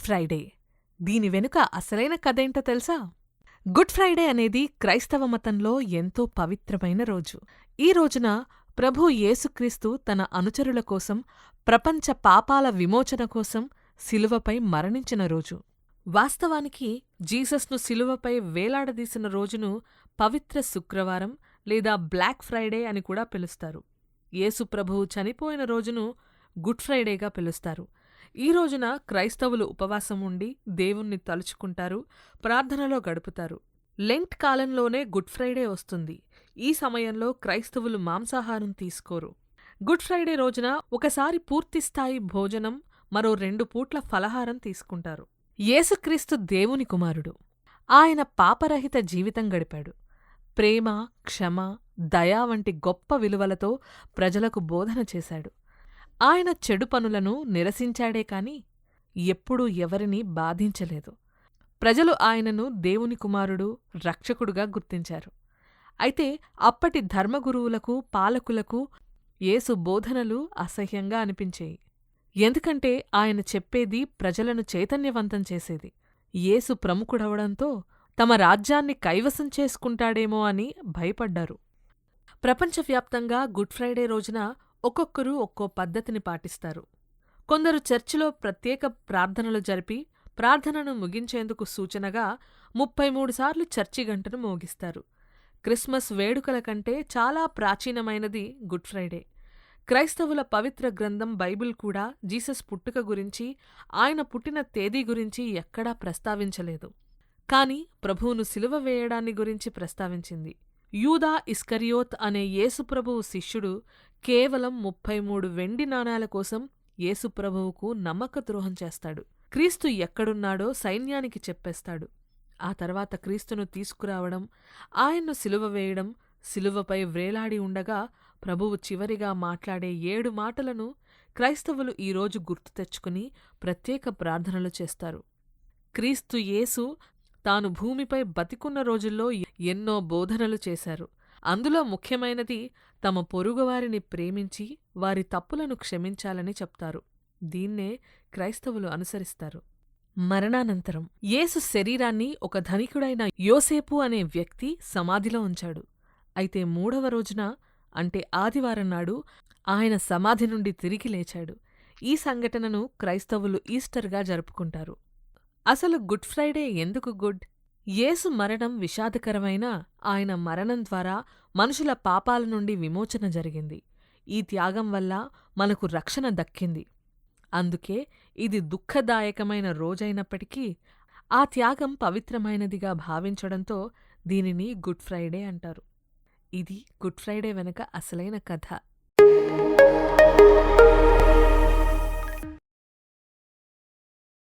Good Friday. దీని వెనుక అసలైన కథేంటో తెలుసా? గుడ్ ఫ్రైడే అనేది క్రైస్తవ మతంలో ఎంతో పవిత్రమైన రోజు. ఈ రోజున ప్రభు యేసుక్రీస్తు తన అనుచరుల కోసం, ప్రపంచ పాపాల విమోచన కోసం శిలువపై మరణించిన రోజు. వాస్తవానికి జీసస్ను శిలువపై వేలాడదీసిన రోజును పవిత్ర శుక్రవారం లేదా బ్లాక్ ఫ్రైడే అని కూడా పిలుస్తారు. యేసు ప్రభువు చనిపోయిన రోజును గుడ్ ఫ్రైడేగా పిలుస్తారు. ఈ రోజున క్రైస్తవులు ఉపవాసం ఉండి దేవుణ్ణి తలుచుకుంటారు, ప్రార్థనలో గడుపుతారు. లెంట్ కాలంలోనే గుడ్ ఫ్రైడే వస్తుంది. ఈ సమయంలో క్రైస్తవులు మాంసాహారం తీసుకోరు. గుడ్ ఫ్రైడే రోజున ఒకసారి పూర్తిస్థాయి భోజనం, మరో 2 పూట్ల ఫలహారం తీసుకుంటారు. యేసుక్రీస్తు దేవుని కుమారుడు. ఆయన పాపరహిత జీవితం గడిపాడు. ప్రేమ, క్షమ, దయ వంటి గొప్ప విలువలతో ప్రజలకు బోధన చేశాడు. ఆయన చెడు పనులను నిరసించాడే కాని ఎప్పుడూ ఎవరినీ బాధించలేదు. ప్రజలు ఆయనను దేవుని కుమారుడు, రక్షకుడుగా గుర్తించారు. అయితే అప్పటి ధర్మగురువులకు, పాలకులకు యేసు బోధనలు అసహ్యంగా అనిపించేయి. ఎందుకంటే ఆయన చెప్పేది ప్రజలను చైతన్యవంతం చేసేది. యేసు ప్రముఖుడవడంతో తమ రాజ్యాన్ని కైవసం చేసుకుంటాడేమో అని భయపడ్డారు. ప్రపంచవ్యాప్తంగా గుడ్ ఫ్రైడే రోజున ఒక్కొక్కరు ఒక్కో పద్ధతిని పాటిస్తారు. కొందరు చర్చిలో ప్రత్యేక ప్రార్థనలు జరిపి ప్రార్థనను ముగించేందుకు సూచనగా 33 సార్లు చర్చి గంటను మోగిస్తారు. క్రిస్మస్ వేడుకల కంటే చాలా ప్రాచీనమైనది గుడ్ ఫ్రైడే. క్రైస్తవుల పవిత్ర గ్రంథం బైబిల్ కూడా జీసస్ పుట్టుక గురించి, ఆయన పుట్టిన తేదీ గురించి ఎక్కడా ప్రస్తావించలేదు. కాని ప్రభువును సిలువ వేయడాన్ని గురించి ప్రస్తావించింది. యూదా ఇస్కరియోత్ అనే యేసుప్రభువు శిష్యుడు కేవలం 33 వెండి నాణాల కోసం యేసుప్రభువుకు నమ్మకద్రోహం చేస్తాడు. క్రీస్తు ఎక్కడున్నాడో సైన్యానికి చెప్పేస్తాడు. ఆ తర్వాత క్రీస్తును తీసుకురావడం, ఆయన్ను సిలువ వేయడం, సిలువపై వ్రేలాడి ఉండగా ప్రభువు చివరిగా మాట్లాడే 7 మాటలను క్రైస్తవులు ఈరోజు గుర్తు తెచ్చుకుని ప్రత్యేక ప్రార్థనలు చేస్తారు. క్రీస్తు యేసు తాను భూమిపై బతికున్న రోజుల్లో ఎన్నో బోధనలు చేశారు. అందులో ముఖ్యమైనది తమ పొరుగువారిని ప్రేమించి వారి తప్పులను క్షమించాలని చెప్తారు. దీన్నే క్రైస్తవులు అనుసరిస్తారు. మరణానంతరం యేసు శరీరాన్ని ఒక ధనికుడైన యోసేపు అనే వ్యక్తి సమాధిలో ఉంచాడు. అయితే 3వ రోజున, అంటే ఆదివారం నాడు ఆయన సమాధి నుండి తిరిగి లేచాడు. ఈ సంఘటనను క్రైస్తవులు ఈస్టర్గా జరుపుకుంటారు. అసలు గుడ్ ఫ్రైడే ఎందుకు గుడ్? యేసు మరణం విషాదకరమైన ఆయన మరణం ద్వారా మనుషుల పాపాల నుండి విమోచన జరిగింది. ఈ త్యాగం వల్ల మనకు రక్షణ దక్కింది. అందుకే ఇది దుఃఖదాయకమైన రోజైనప్పటికీ ఆ త్యాగం పవిత్రమైనదిగా భావించడంతో దీనిని గుడ్ ఫ్రైడే అంటారు. ఇది గుడ్ ఫ్రైడే వెనుక అసలైన కథ.